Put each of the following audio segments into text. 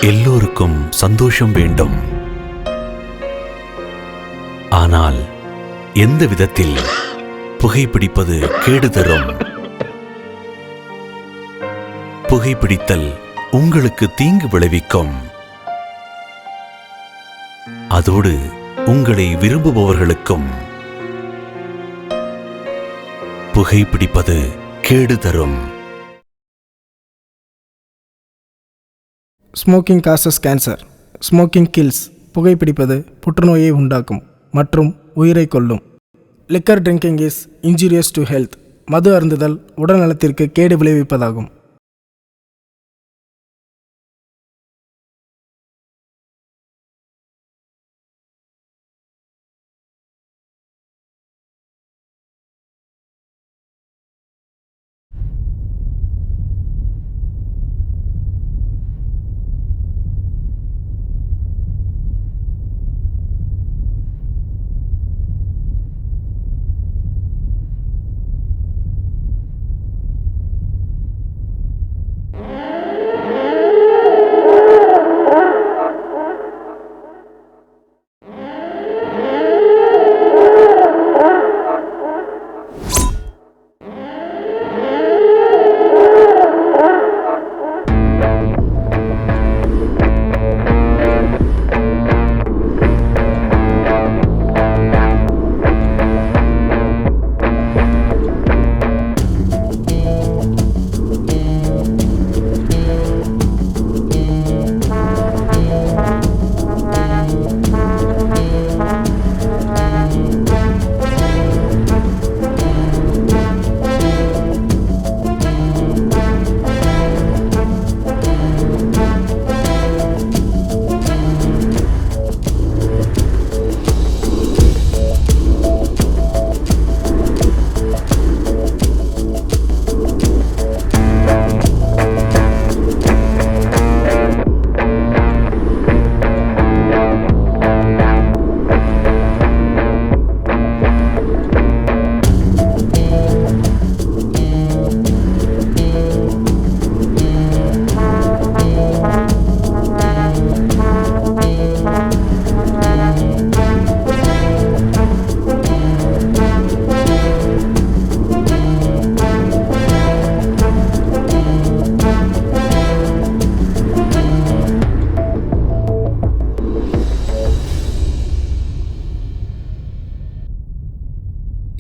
எல்லோருக்கும் சந்தோஷம் வேண்டும். ஆனால் எந்த விதத்தில் புகைப்பிடிப்பது கேடு தரும். புகைப்பிடித்தல் உங்களுக்கு தீங்கு விளைவிக்கும். அதோடு உங்களை விரும்புபவர்களுக்கும் புகைப்பிடிப்பது கேடு தரும். Smoking causes cancer. Smoking kills. புகைப்பிடிப்பது புற்றுநோயை உண்டாக்கும் மற்றும் உயிரை கொல்லும். Liquor drinking is injurious to health. மது அருந்துதல் உடல் நலத்திற்கு கேடு விளைவிப்பதாகும்.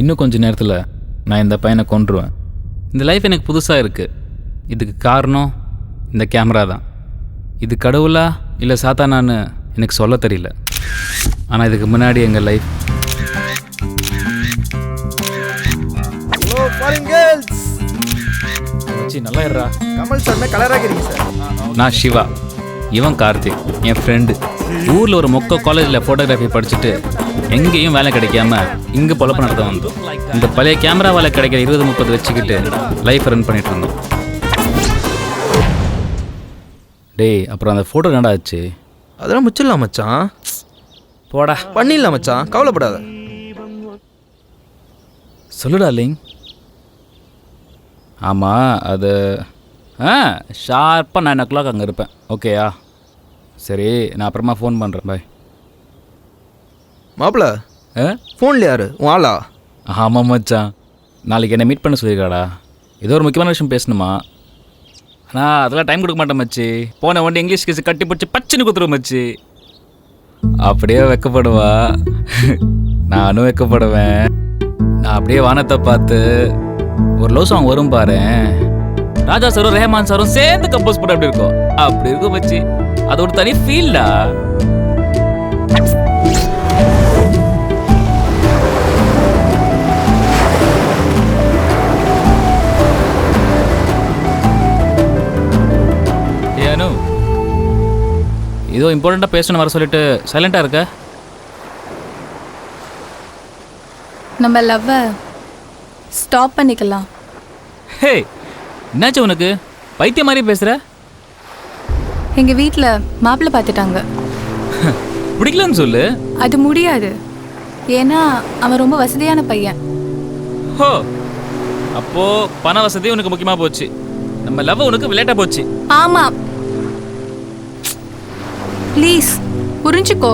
இன்னும் கொஞ்சம் நேரத்தில் நான் இந்த பையனை கொன்றுவேன். இந்த லைஃப் எனக்கு புதுசாக இருக்குது. இதுக்கு காரணம் இந்த கேமரா தான். இது கடவுளா இல்லை சாத்தானான்னு எனக்கு சொல்ல தெரியல. ஆனால் இதுக்கு முன்னாடி எங்கள் லைஃப் நல்லா இருறா. கமல் சார் கலராக இருக்கு சார். நான் சிவா, இவன் கார்த்திக், என் ஃப்ரெண்டு. ஊரில் ஒரு மொக்க காலேஜில் ஃபோட்டோகிராஃபி படிச்சுட்டு எங்கேயும் வேலை கிடைக்காம இங்கே பொழப்பு நடத்த வந்தோம். இந்த பழைய கேமரா வேலை கிடைக்கிற 20-30 வச்சுக்கிட்டு லைஃப் ரன் பண்ணிட்டு இருந்தோம். டேய், அப்புறம் அந்த ஃபோட்டோ என்னடா ஆச்சு? அதெல்லாம் முச்சிடலாம் மச்சான். போடா, பண்ணிடலாம் மச்சான், கவலைப்படாத. சொல்லுடா லிங். ஆமாம், அது ஷார்ப்பாக 9 o'clock அங்கே இருப்பேன். ஓகேயா? சரி, நான் அப்புறமா ஃபோன் பண்ணுறேன். பாய். மாப்பிள்ள, ஃபோனில் யார் உன் ஆளா? ஆமாம் மச்சான், நாளைக்கு என்னை மீட் பண்ண சொல்லியிருக்காடா. ஏதோ ஒரு முக்கியமான விஷயம் பேசணுமா. ஆனால் அதெல்லாம் டைம் கொடுக்க மாட்டேன் மச்சி. போன ஒன்று இங்கிலீஷ் கேஸ் கட்டி பிடிச்சி பச்சுன்னு குத்துருவோம் மச்சி. அப்படியே வெக்கப்படுவா, நானும் வெக்கப்படுவேன். நான் அப்படியே வானத்தை பார்த்து ஒரு லவ் சாங் வரும் பாரு, ராஜா சாரும் ரஹ்மான் சாரும் சேர்ந்து கம்போஸ் பண்ண அப்படி இருக்கும். அப்படி இருக்கும் மச்சி. அது ஒரு தனி ஃபீல்டா. ஏனு ஏதோ இம்பார்ட்டண்ட்டாக பேசணும் வர சொல்லிட்டு சைலண்டாக இருக்க. நம்ம லவ்வை ஸ்டாப் பண்ணிக்கலாம். ஹே, என்னாச்சு உனக்கு? பைத்தியம் மாதிரி பேசுகிற. எங்கள் வீட்டில் மாப்பிள்ளை பார்த்துட்டாங்க. பிடிக்கலன்னு சொல்லு. அது முடியாது, ஏன்னா அவன் ரொம்ப வசதியான பையன். ஹோ, அப்போது பண வசதி உனக்கு முக்கியமாக போச்சு. நம்ம லவ் உனக்கு விளையாட்டா போச்சு. ஆமா, ப்ளீஸ் புரிஞ்சுக்கோ.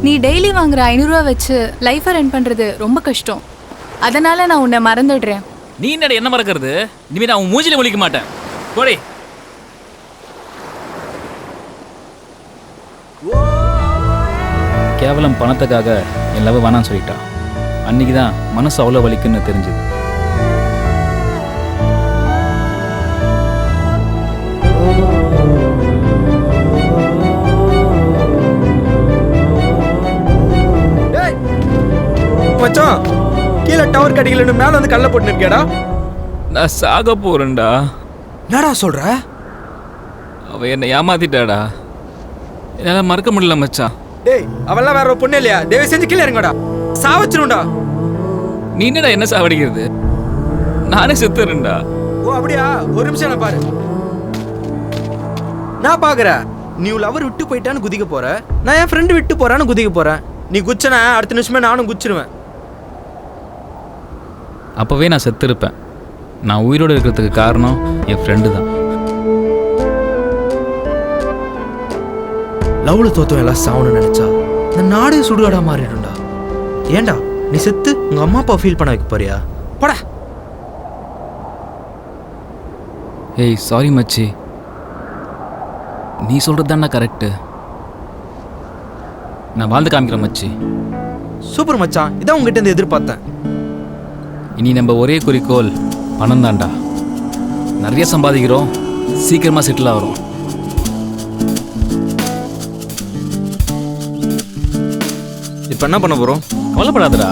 நீ டெய்லி வாங்குற 500 ரூபா வச்சு லைஃபை ரன் பண்றது ரொம்ப கஷ்டம். அதனால நான் உன்னை மறந்துடுறேன். நீ என்னடா என்ன மறக்கிறது? இனிமே நான் உன் மூஞ்சில முழிக்க மாட்டேன். போடி. கேவலம் பணத்துக்காக என் லவ் வேணான்னு சொல்லிட்டா. அன்னைக்கு தான் மனசு அவ்வளோ வலிக்குன்னு தெரிஞ்சுது. மச்சான் கீழே டவர் கடிக்கலன்னு மேல வந்து கல்ல போட்டு நிற்கேடா. நான் சாக போறேன்டா. என்னடா சொல்ற? அவ என்னை ஏமாத்திட்டாடா. என்னால் மறக்க முடியல மச்சான். டேய் அவெல்லாம் வேற ஒரு பொண்ணு இல்லையா? தயவு செஞ்சு கீழே இறங்கடா, சாவச்சிரும்டா. நீ என்னடா என்ன சாவடிக்கிறது? நானே செத்துறேன்டா. ஓ அப்படியா? ஒரு நிமிஷம் நான் பாரு. நான் பாக்குறேன் நீ லவர் விட்டு போயிட்டான்னு குதிக்க போற, நான் என் ஃப்ரெண்டு விட்டு போறான்னு குதிக்க போறேன். நீ குச்சன அடுத்த நிமிஷமே நானும் குச்சிருவேன். அப்போவே நான் செத்துருப்பேன். நான் உயிரோடு இருக்கிறதுக்கு காரணம் என் ஃப்ரெண்டு தான். லவ்ல தோத்தம் எல்லாம் சாவணும்னு நினைச்சா இந்த நாடே சுடுகாடா மாறிடும்டா. ஏன்டா நீ செத்து உங்க அம்மா அப்பா ஃபீல் பண்ண வைக்க போறியா? போடா. ஏய் சாரி மச்சி, நீ சொல்கிறது தானே கரெக்டு. நான் வாழ்ந்து காமிக்கிறேன் மச்சி. சூப்பர் மச்சான், இதான் உங்ககிட்ட இருந்து எதிர்பார்த்தேன். இனி நம்ம ஒரே குறிக்கோள் பணம் தான்டா. நிறைய சம்பாதிக்கிறோம், சீக்கிரமாக செட்டில் ஆகிறோம். இப்போ என்ன பண்ண போறோம்? கவலைப்படாதடா,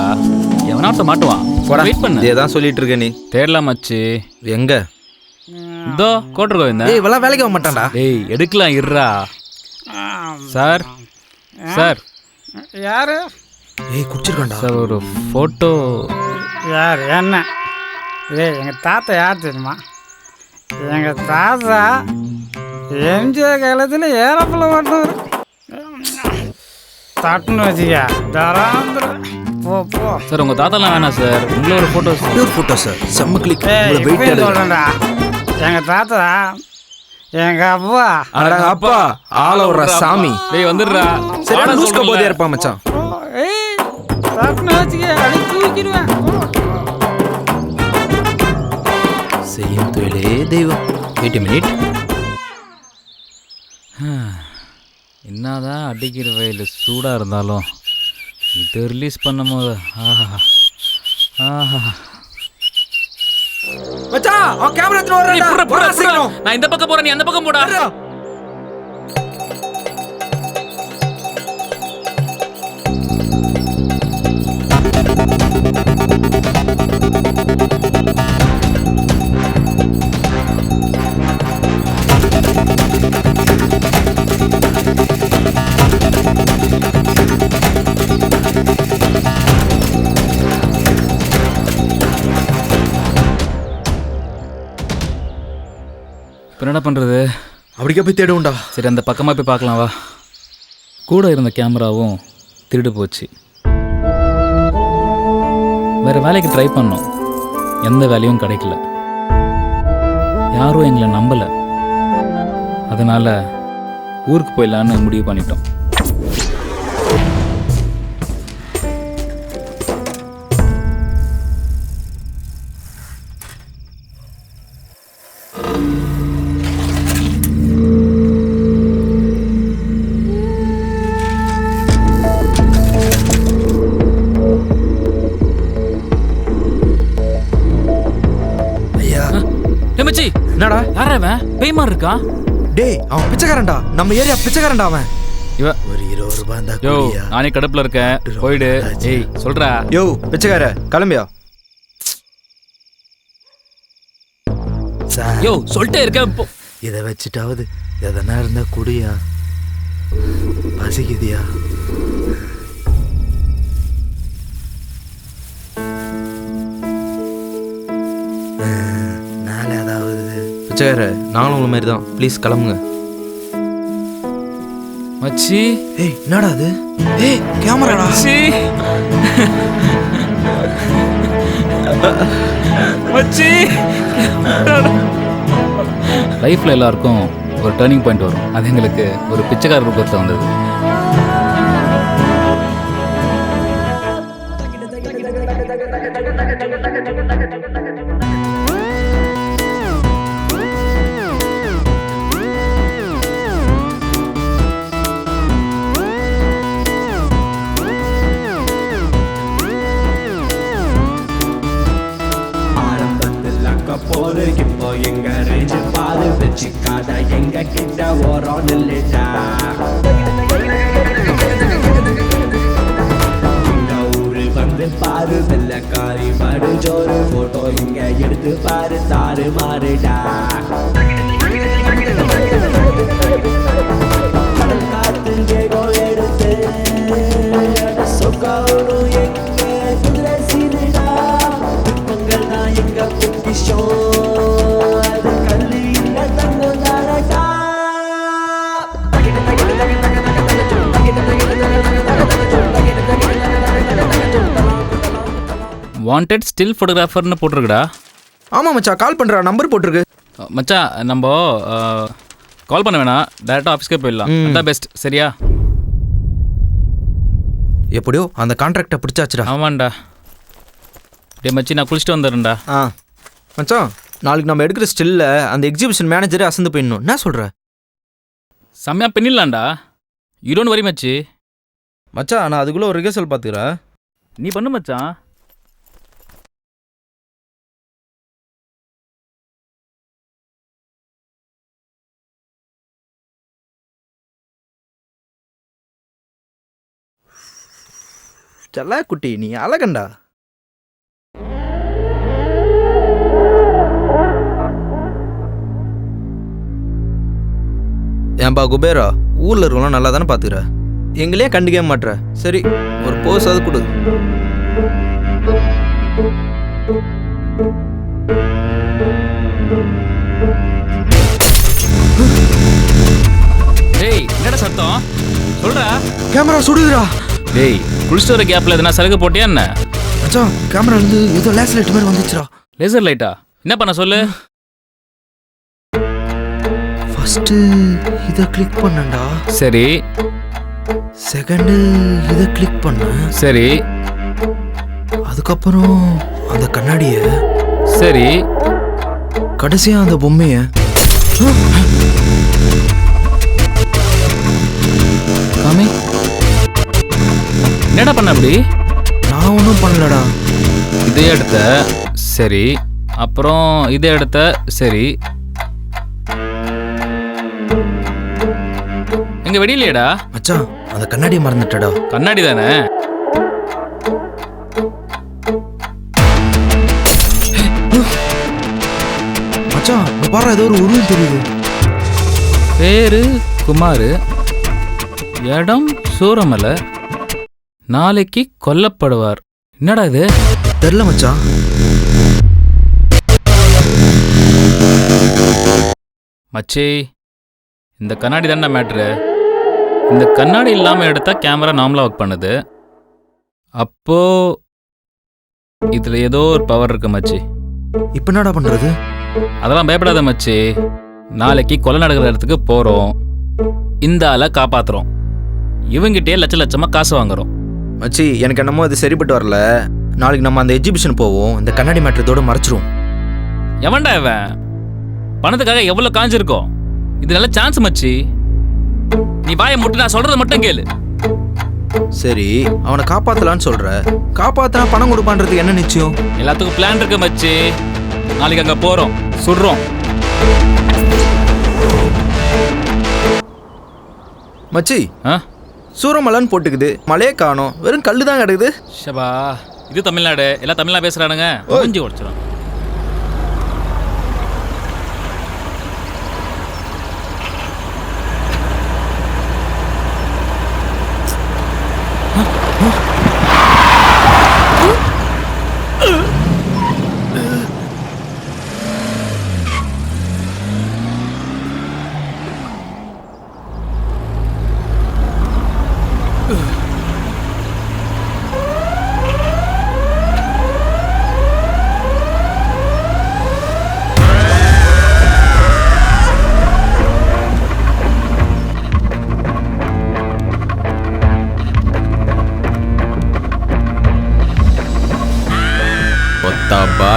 எவனாட்ட மாட்டுவான். வெயிட் பண்ணு. இதான் சொல்லிட்டு இருக்க நீ. தேடலாம் மச்சி. எங்க? இதோ கோட்டர் கோவிந்தா. ஏய் இவெல்லாம் வேலைக்கு வர மாட்டான்டா. ஏய் எடுக்கலாம் இருறா. சார் சார் யாரு? ஏய் குடிச்சிருக்கான்டா. சார் ஒரு ஃபோட்டோ. யார் என்ன? ஏய் எங்கள் தாத்தா யார் தெரியுமா? எங்கள் தாத்தா எம்ஜிஆர் காலத்தில் ஏரோப்ளேன் ஓட்டுவார். தட்டுன்னு வச்சுக்க தராந்திரம். போ போ. சார் உங்கள் தாத்தாலாம் வேணாம் சார், உங்களை ஒரு ஃபோட்டோ. ஒரு போட்டோ சார், செம்ம கிளிக். இப்பயும் சொல்கிறேன்டா, எங்கள் தாத்தா எங்கள் அப்பா. அட அப்பா ஆள விடுற சாமி. டேய் வந்துடுறா. சரியான லூஸ்க போதே இருப்பா மச்சான். ஏய் தட்டுன்னு வச்சுக்க அடி தூக்கிடுவேன். செய்யும் தொழிலே தெய்வம். Wait a minute. என்னதான் அடிக்கிற வெயில் சூடாக இருந்தாலும் இது ரிலீஸ் பண்ணும்போது ஆஹா ஆஹா. மச்சான் அவன் கேமரா எடுத்து வரடா. நான் இந்த பக்கம் போறேன், நீ அந்த பக்கம் போடா. இப்போ என்ன பண்ணுறது? அப்படிக்கே போய் தேடுவோம்டா. சரி அந்த பக்கமாக போய் பார்க்கலாம் வா. கூட இருந்த கேமராவும் திருடு போச்சு. வேறு வேலைக்கு ட்ரை பண்ணோம், எந்த வேலையும் கிடைக்கல. யாரும் எங்களை நம்பலை. அதனால் ஊருக்கு போயிடலான்னு முடிவு பண்ணிட்டோம். மச்சி என்னடா? யாரா அவன்? பேய் மாதிரி இருக்கா? டேய் அவன் பிச்சைக்காரன்டா, நம்ம ஏரியா பிச்சைக்காரன்டா அவன். இவ ஒரு 20 ரூபாய் இருந்தா யோ குடியா. நானே கடுப்புல இருக்கேன், போயிடு. ஏய் சொல்றா. யோ பிச்சைக்கார கிளம்பியா? யோ சொல்லிட்டே இருக்கேன். இதை வச்சுட்டாவது எதனா இருந்தா குடியா, பசிக்குதியா? நாளை அதாவது பிச்சைக்கார நானும் உங்களை மாதிரி தான், ப்ளீஸ் கிளம்புங்க. மச்சி ஏய் என்னடா அது? ஏய் கேமராடா. மச்சி மச்சி லைஃப்பில் எல்லாருக்கும் ஒரு டேர்னிங் பாயிண்ட் வரும். அது எங்களுக்கு ஒரு பிச்சைக்கார ரூபத்தில் வந்தது. போரு இப்போ எங்க ரேஞ்சு பாரு வச்சுக்காத எங்க கிட்ட ஓரம் நில்லுடா. இந்த ஊரு வந்து பாரு வெள்ளக்காரி பாரு ஜோரு போட்டோ இங்க எடுத்து பாரு தாறு மாறுடா. கடல் காத்து வேகம் எடுத்து சொக்காவணும் எங்க குதிரை சீருடா. பொங்கல் தான் எங்க பொக்கிஷம் அது கல்லு இல்ல தங்கம் தாரடா. Wanted still ஃபோட்டோகிராஃபர்னு போட்டிருக்குடா. ஆமாம் மச்சான், கால் பண்ணுறா, நம்பர் போட்டிருக்கு. மச்சான் நம்ம கால் பண்ண வேணாம், டேரெக்டாக ஆஃபீஸ்க்கே போயிடலாம். அதான் பெஸ்ட். சரியா? எப்படியோ அந்த கான்ட்ராக்டை பிடிச்சாச்சுடா. ஆமாண்டா. டே மச்சி, நான் குளிச்சுட்டு வந்துடுறேன்டா. ஆ மச்சான், நாளைக்கு நம்ம எடுக்கிற ஸ்டில்ல அந்த எக்ஸிபிஷன் மேனேஜரே அசந்து போயிடணும். என்ன சொல்கிற? செம்மையாக பின்னிடலாம்டா. யூ டோன்ட் வரி மச்சி. மச்சான், நான் அதுக்குள்ளே ஒரு ரிஹர்சல் பார்த்துக்கிறேன். நீ பண்ணு மச்சான். செல்ல குட்டி, நீ அழகண்டா. ஏன்பா குபேரா, ஊரில் இருக்கவங்களாம் நல்லா தானே பார்த்துக்கிற, எங்களையே கண்டுக்கவே மாட்டுற. சரி, ஒரு போஸ் அது கொடு. டேய், என்னடா சத்தம்? சொல்றா. கேமரா சுடுதுடா. டேய், குளிச்சுட்டு வர கேப்பில் எதுனா சரக்கு போட்டியா என்ன? மச்சான், கேமரா இருந்து ஏதோ லேஸ் லைட் மாதிரி வந்துச்சுடா. லேசர் லைட்டா? என்ன பண்ண சொல்லு. ஃபர்ஸ்ட் இதை கிளிக் பண்ணேன்டா. சரி. செகண்டு இதை கிளிக் பண்ணேன். சரி. அதுக்கப்புறம் அந்த கண்ணாடிய. சரி. கடைசியா அந்த பொம்மைய. காமி, என்னடா பண்ண அப்படி? நான் ஒன்றும் பண்ணலடா. இதே எடுத்த. சரி. அப்புறம் இதே எடுத்த. சரி. எங்க வெடியிலையடா? மச்சான், அந்த கண்ணாடியை மறந்துட்டடா. கண்ணாடி தானே? மச்சான், இங்க பாரு, ஏதோ ஒரு உருவம் தெரியுது. பேரு குமார், இடம் சூரமலை, நாளைக்கு கொல்லப்படுவார். என்னடா இது? தெரியல மச்சான். மச்சி, இந்த கண்ணாடி தானே மேட்ரு. இந்த கண்ணாடி இல்லாமல் எடுத்தால் கேமரா நார்மலாக ஒர்க் பண்ணுது. அப்போ இதில் ஏதோ ஒரு பவர் இருக்கு மச்சி. இப்போ என்னடா பண்ணுறது? அதெல்லாம் பயப்படாத மச்சி. நாளைக்கு கொலை நடக்கிற இடத்துக்கு போகிறோம். இந்த ஆளை காப்பாற்றுறோம். இவங்கிட்டே லட்ச லட்சமாக காசு வாங்குறோம். மச்சி, எனக்கு என்னமோ அது சரிப்பட்டு வரல. நாளைக்கு நம்ம அந்த எக்ஸிபிஷன் போவோம். இந்த கண்ணாடி மேட்டத்தோட மறைச்சிரும். எவன்டா இவன்? பணத்துக்காக எவ்வளோ காஞ்சிருக்கோம். இது நல்ல சான்ஸ் மச்சி. நீ வாயை முட்டு, நான் சொல்றதை மட்டும் கேளு. சரி, அவனை காப்பாத்தலான்னு சொல்ற. காப்பாத்தினா பணம் கொடுப்பான்றதுக்கு என்ன நிச்சயம்? எல்லாத்துக்கும் பிளான் இருக்கு மச்சி. நாளைக்கு அங்கே போகிறோம், சுடுறோம். மச்சி, ஆ, சூரமலைன்னு போட்டுக்குது, மலையே காணோம், வெறும் கல்லு தான் கிடக்குது. ஷபா, இது தமிழ்நாடு. எல்லாம் தமிழ்லாம் பேசுறானுங்க. மூஞ்சி உடைச்சிடும்.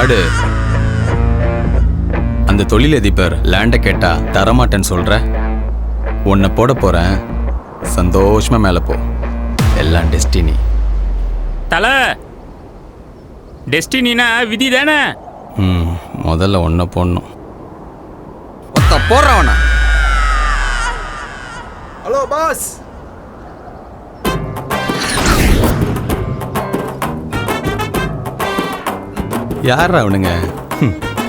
ஆடு, அந்த தொழிலதிபர் லேண்டை கேட்டா தரமாட்டேன்னு சொல்ற. உன்னை போட போறேன், சந்தோஷமா மேலே போ. எல்லாம் டெஸ்டினி. தலை, டெஸ்டினா விதி தானே. முதல்ல ஒன்றை போடணும். ஒத்த போடுறவனா? Hello boss. யாரா அவனுங்க?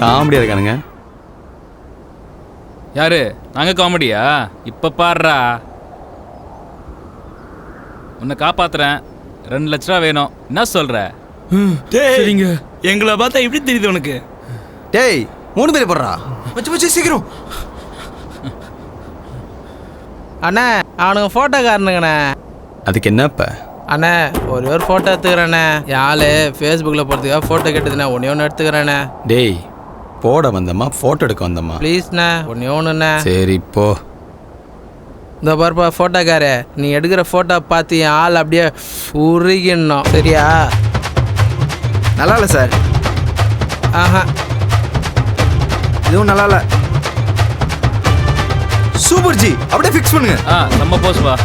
காமெடியா இருக்கானுங்க. யாரு? நாங்கள் காமெடியா? இப்போ பாடுறா, உன்னை காப்பாத்துறேன். 2 லட்ச ரூபா வேணும். என்ன சொல்ற? சரிங்க. எங்களை பார்த்தா எப்படி தெரியுது உனக்கு? டேய் 3 பேர் போடுறா. மச்சி சீக்கிரம். அண்ணா அவனுங்க ஃபோட்டோக்காரனுங்கண்ணே. அதுக்கு என்னப்ப? அண்ணே ஒரே ஒரு ஃபோட்டோ எடுத்துக்கிறேண்ணே. யாழ் ஃபேஸ்புக்கில் போகிறதுக்காக ஃபோட்டோ கேட்டதுண்ணே. ஒன்று எடுத்துக்கிறேண்ணே. டேய், போட வந்தம்மா ஃபோட்டோ எடுக்க வந்தம்மா? ப்ளீஸ்ண்ணே, ஒன்றுண்ணே. சரி போ. இந்த பாருப்பா ஃபோட்டோக்காரு, நீ எடுக்கிற ஃபோட்டோ பார்த்து என் ஆள் அப்படியே உருகிடணும். சரியா? நல்லா இல்லை சார். ஆஹா, இதுவும் நல்லா இல்லை. சூப்பர் ஜி, அப்படியே ஃபிக்ஸ் பண்ணுங்க. நம்ம போஸ் வா.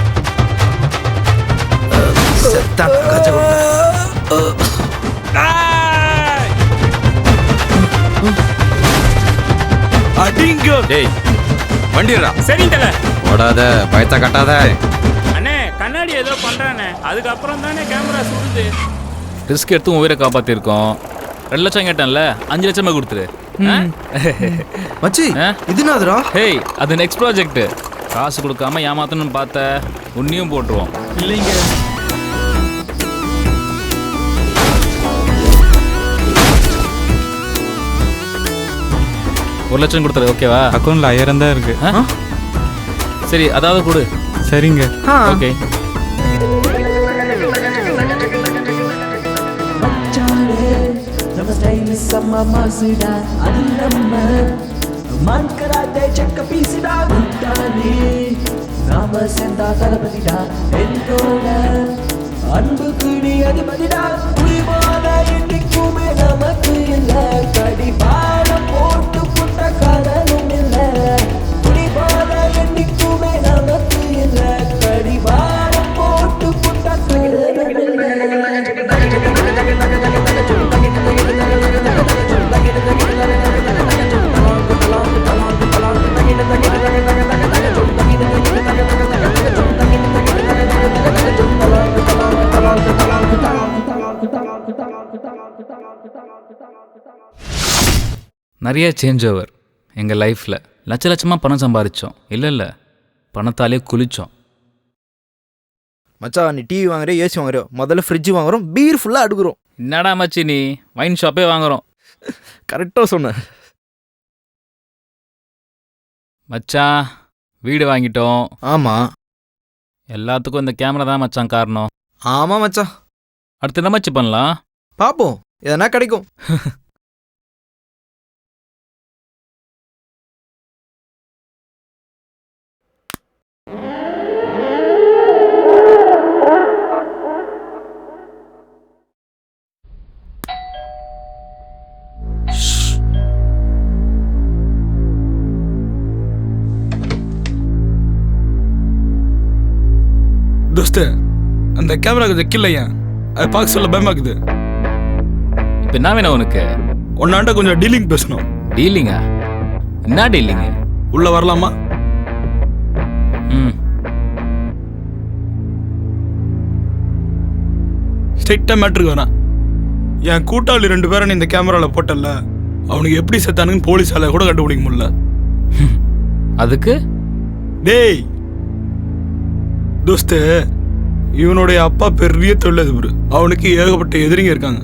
அடிங்கோ. டேய் வண்டிடுறா. சரி தலை. ஓடாத, பயத்தை கட்டாத. அண்ணே கண்ணாடி ஏதோ பண்றானே, அதுக்கப்புறம் தானே கேமரா சுடுது. ரிஸ்க் எடுத்து உன் உயிரை காப்பாற்றிருக்கோம். 2 லட்சம் கேட்டேன்ல, 5 லட்சமே கொடுத்துரு. மச்சி இது என்னதுடா? ஹேய், அது நெக்ஸ்ட் ப்ராஜெக்ட். காசு கொடுக்காம ஏமாத்தணும்னு பார்த்த உன்னையும் போட்டுருவோம். இல்லைங்க. ஒரு லட்சம் கொடுத்துரு, ஓகேவா? அக்கௌண்ட்ல 1000 தான் இருக்கு. சரி, அதாவது கொடு. சரிங்க. ஓகே. அன்பு கிடி அதிபதிடா, புரிவாத எண்ணிக்குமே நமக்கு இல்ல. கடிபாரம் போட்டு புட்ட கதனும் இல்ல. புரிவாத எண்ணிக்குமே நமக்கு இல்ல. கடிபாரம் போட்டு புட்ட கதனும் இல்ல. நிறைய சேஞ்ச் ஓவர் எங்கள் லைஃப்பில். லட்சமாக பணம் சம்பாதிச்சோம். இல்லை பணத்தாலே குளித்தோம். மச்சா நீ டிவி வாங்குற, ஏசி வாங்குறோம், முதல்ல ஃப்ரிட்ஜ் வாங்குறோம், பீர் ஃபுல்லாக அடுக்குறோம். என்னடா மச்சி நீ, வைன் ஷாப்பே வாங்குறோம். கரெக்டாக சொன்னேன் மச்சான். வீடு வாங்கிட்டோம். ஆமாம். எல்லாத்துக்கும் இந்த கேமரா தான் மச்சான் காரணம். ஆமாம் மச்சா. அடுத்து என்ன மச்சி பண்ணலாம்? பார்ப்போம், எதனா கிடைக்கும். தோஸ்து, அந்த கேமரா கொஞ்சம் கில்லையா, அதை பார்க்க சொல்ல பயமாக்குது. இப்போ என்ன வேணும் உனக்கு? ஒன்னாண்ட கொஞ்சம் டீலிங் பேசணும். டீலிங்கா? என்ன டீலிங்கு? உள்ள வரலாமா? ஸ்ட்ரைட்டாக மேட்ருக்கு வரேன். என் கூட்டாளி 2 பேரை நீ இந்த கேமராவில் போட்டல, அவனுக்கு எப்படி செத்தானுங்கன்னு போலீஸால கூட கண்டுபிடிக்க முடியல. அதுக்கு டேய் தோஸ்து, இவனுடைய அப்பா பெரிய தொழிலதிபர். அவனுக்கு ஏகப்பட்ட எதிரிங்க இருக்காங்க.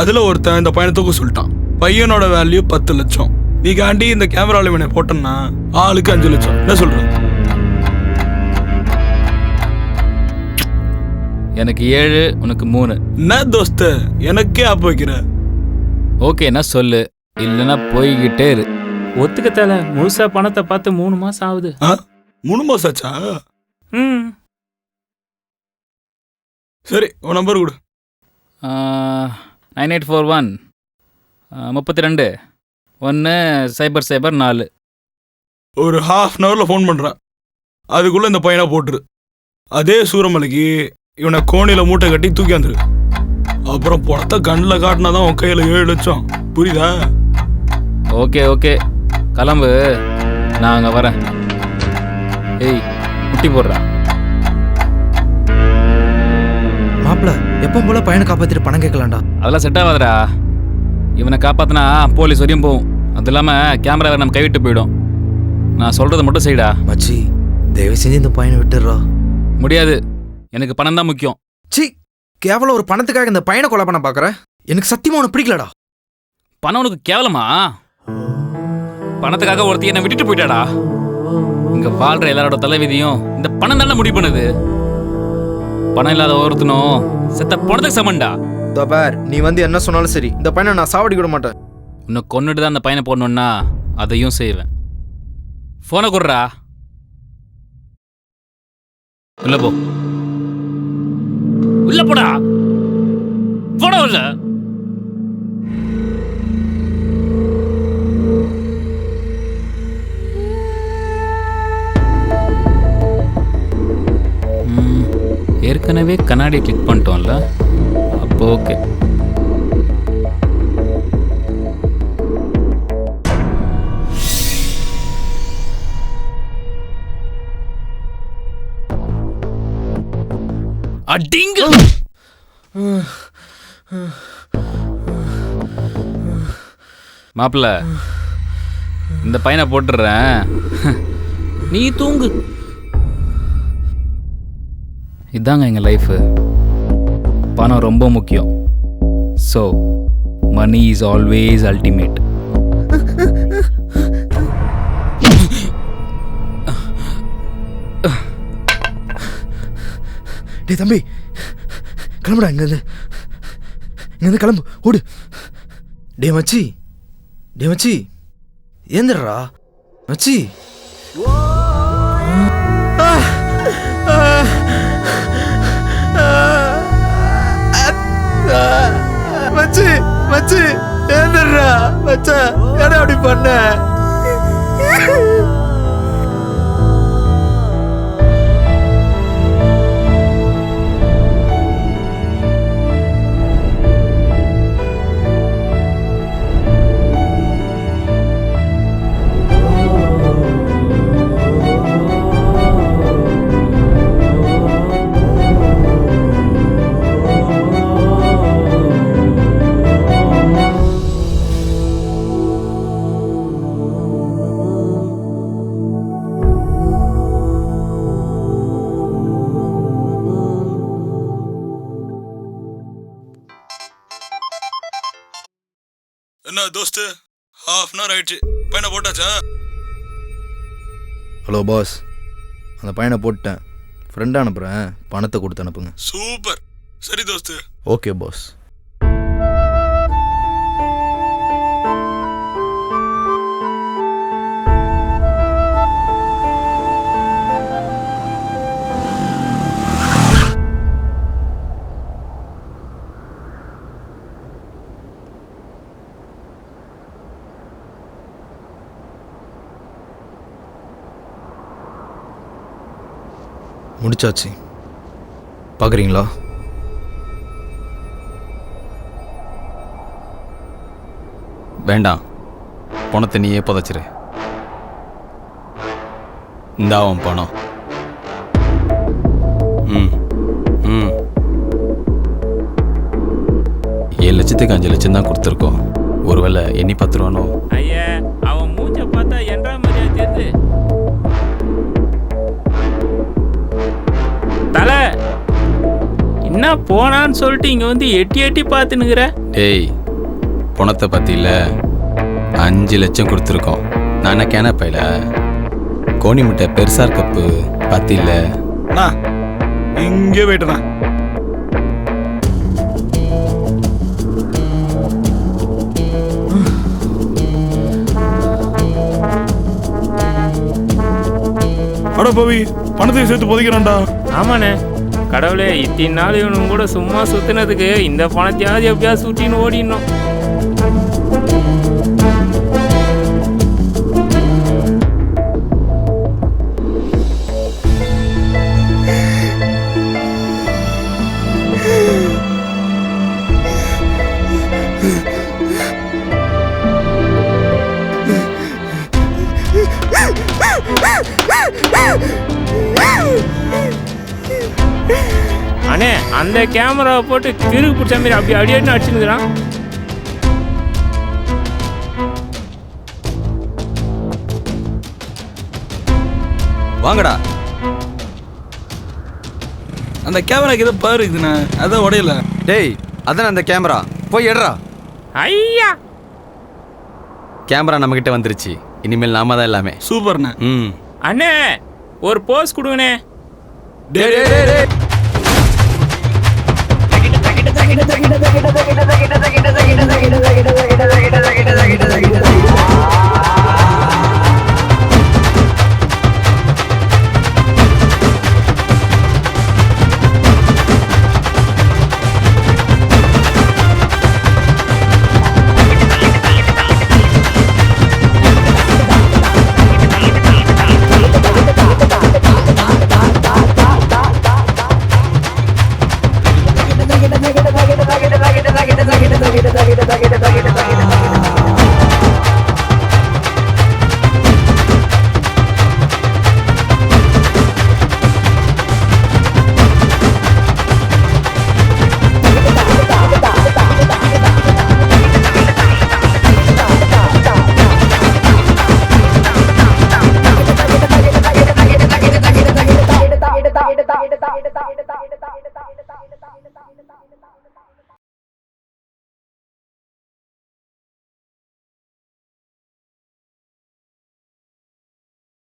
அதில் ஒருத்தன் இந்த பையனை தூக்க சொல்லிட்டான். பையனோட வேல்யூ 10 லட்சம். நீ காண்டி இந்த கேமராவில் இவனை போட்டோன்னா ஆளுக்கு 5 லட்சம். என்ன சொல்ற? எனக்கு 7, உனக்கு 3. என்ன தோஸ்து, எனக்கே ஆப்பு வைக்கிற? ஓகேண்ணா சொல்லு, இல்லைன்னா போய்கிட்டே இரு. ஒத்துக்கத்தால முழுசா பணத்தை பார்த்து 3 மாசம் ஆகுது. 3 மாசம் ஆச்சா? சரி, உன் நம்பர் கொடு. 9841 32 1 0 0 4. ஒரு ½ அன் ஹவரில் ஃபோன் பண்ணுறேன். அதுக்குள்ளே இந்த பையனை போட்டுரு. அதே சூரமலைக்கு இவனை கோணியில் மூட்டை கட்டி தூக்கி வந்துரு. அப்புறம் பணத்தை கண்ணில் காட்டினா தான் உன் கையில் 7 லட்சம். புரியுதா? ஓகே ஓகே, கிளம்பு, நான் அங்கே வரேன். ஏய், முட்டி போடுறா. மாப்பிள்ள எப்போ போல பையனை காப்பாற்றிட்டு பணம் கேட்கலாம்டா. அதெல்லாம் செட் ஆகாதடா. இவனை காப்பாற்றினா போலீஸ் வரையும் போகும். அது இல்லாமல் கேமரா வேறு நம்ம கைவிட்டு போயிடும். நான் சொல்கிறத மட்டும் செய்டா. மச்சி தயவு செஞ்சு இந்த பையனை விட்டுடுறா. முடியாது, எனக்கு பணம் தான் முக்கியம். சி, கேவலம் ஒரு பணத்துக்காக இந்த பையனை கொலை பண்ண பார்க்குற? எனக்கு சத்தியமாக உனக்கு பிடிக்கலடா. பணம் உனக்கு கேவலமா? பணத்துக்காக ஒருத்தி என்னை விட்டுட்டு போயிட்டாடா. இங்கே வாழ்கிற எல்லாரோட தலைவிதியும் இந்த பணம் தானே முடிவு பண்ணுது. பணம் இல்லாத ஒருத்தனும் செத்த பணத்துக்கு சமண்டா. பார், நீ வந்து என்ன சொன்னாலும் சரி, இந்த பையனை நான் சாவடி விட மாட்டேன். உன்னை கொன்னுட்டு தான் அந்த பையனை போடணுன்னா அதையும் செய்வேன். ஃபோனை கொடுறா. உள்ள போ, உள்ள போடா, போட உள்ள. ஏற்கனவே கண்ணாடி கிளிக் பண்ணிட்டோம்ல, அப்போ ஓகே. அடிங்க. மாப்பிள்ள, இந்த பையனை போட்டுடுறேன், நீ தூங்கு. இதாங்க எங்கள் லைஃபு. பணம் ரொம்ப முக்கியம். So money is always ultimate. டே தம்பி, கிளம்புடா இங்கேருந்து கிளம்பு, ஓடு. டே மச்சி ஏந்திரா மச்சி. மச்சி ஏந்திரா மச்சா, என்ன அப்படி பண்ண? என்ன தோஸ்து, ½ அன் ஹவர் ஆயிடுச்சு, பையனை போட்டாச்சா? ஹலோ பாஸ், அந்த பையனை போட்டேன். ஃப்ரெண்டாக அனுப்புகிறேன், பணத்தை கொடுத்து அனுப்புங்க. சூப்பர். சரி தோஸ்து. Okay pass. முடிச்சாச்சு, பார்க்குறீங்களா? வேண்டாம், பணத்தை நீயே புதைச்சிரு. இந்தா உன் பணம். ம் ம் 7 லட்சத்துக்கு 5 லட்சம் தான் கொடுத்துருக்கோம். ஒருவேளை எண்ணி 10 ரூபானோ? ஐயா, அவன் மூஞ்ச பார்த்தா என்றா மாதிரியா தெரியுது. தலை என்ன போனான்னு சொல்லிட்டு இங்கே வந்து எட்டி பார்த்துனுக்குற? டேய், பணத்தை பற்றியில் 5 லட்சம் கொடுத்துருக்கோம். நான் என்ன கேன பையில கோணி முட்டை பெருசாக இருக்கப்போ பற்றியில் இங்கே போயிட்டேண்ணா. அட பவி, பணத்தையும் சேர்த்து புதைக்கிறான்டா. ஆமாண்ணே, கடவுளே, இத்தனை நாள் இவனும் கூட சும்மா சுத்தினதுக்கு இந்த பணத்தையாவது எப்படியாவது சுட்டின்னு ஓடிடணும். அந்த கேமராவை போட்டு கிறுக்கு பிடிச்ச மாதிரி அப்படி அடியாடி அடிச்சுனுக்குறான். வாங்கடா. அந்த கேமராக்கு ஏதோ பாரு இருக்குதுண்ணே, அதான் உடையல. டேய் அதான் அந்த கேமரா, போய் எடுறா. ஐயா கேமரா நம்மக்கிட்ட வந்துருச்சு, இனிமேல் நாம தான் எல்லாமே. சூப்பர்ண்ணே. ம். அண்ணே ஒரு போஸ் கொடுங்கண்ணே. டே டே டே டே